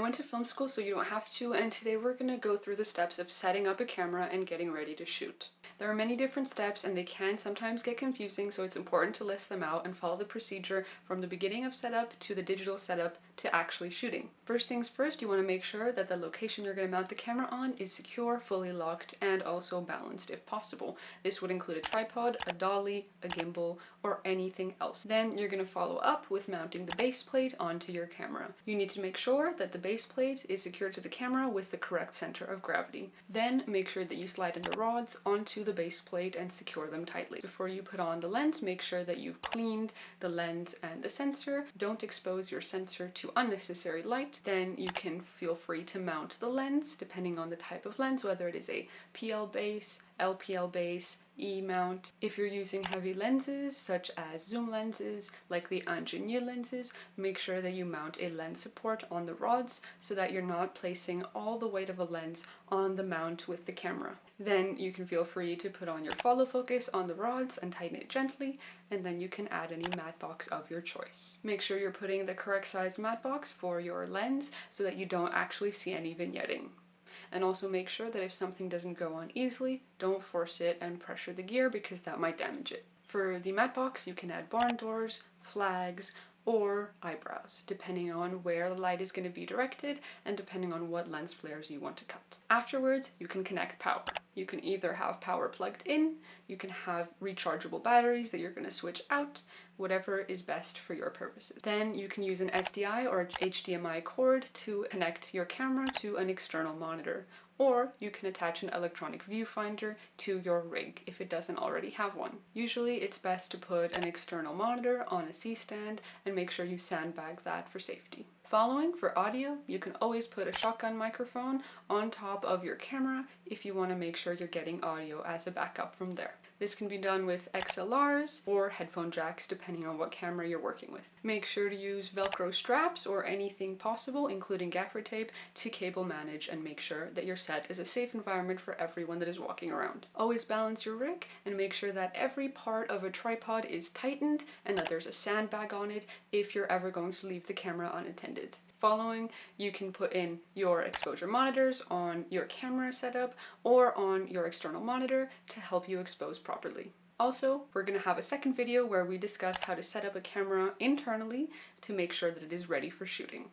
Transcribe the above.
went to film school so you don't have to, and today we're going to go through the steps of setting up a camera and getting ready to shoot. There are many different steps and they can sometimes get confusing, so it's important to list them out and follow the procedure from the beginning of setup to the digital setup to actually shooting. First things first, you want to make sure that the location you're going to mount the camera on is secure, fully locked, and also balanced if possible. This would include a tripod, a dolly, a gimbal, or anything else. Then you're going to follow up with mounting the base plate onto your camera. You need to make sure that the base plate is secured to the camera with the correct center of gravity. Then make sure that you slide in the rods onto the base plate and secure them tightly. Before you put on the lens, make sure that you've cleaned the lens and the sensor. Don't expose your sensor to unnecessary light. Then you can feel free to mount the lens depending on the type of lens, whether it is a PL base, LPL base, E-mount. If you're using heavy lenses such as zoom lenses like the ingénieux lenses, make sure that you mount a lens support on the rods so that you're not placing all the weight of a lens on the mount with the camera. Then you can feel free to put on your follow focus on the rods and tighten it gently, and then you can add any matte box of your choice. Make sure you're putting the correct size matte box for your lens so that you don't actually see any vignetting. And also make sure that if something doesn't go on easily, don't force it and pressure the gear because that might damage it. For the matte box, you can add barn doors, flags, or eyebrows, depending on where the light is going to be directed and depending on what lens flares you want to cut. Afterwards, you can connect power. You can either have power plugged in, you can have rechargeable batteries that you're going to switch out, whatever is best for your purposes. Then you can use an SDI or HDMI cord to connect your camera to an external monitor, or you can attach an electronic viewfinder to your rig if it doesn't already have one. Usually it's best to put an external monitor on a C-stand and make sure you sandbag that for safety. Following, for audio, you can always put a shotgun microphone on top of your camera if you want to make sure you're getting audio as a backup from there. This can be done with XLRs or headphone jacks depending on what camera you're working with. Make sure to use Velcro straps or anything possible, including gaffer tape, to cable manage and make sure that your set is a safe environment for everyone that is walking around. Always balance your rig and make sure that every part of a tripod is tightened and that there's a sandbag on it if you're ever going to leave the camera unattended. Following, you can put in your exposure monitors on your camera setup or on your external monitor to help you expose properly. Also, we're going to have a second video where we discuss how to set up a camera internally to make sure that it is ready for shooting.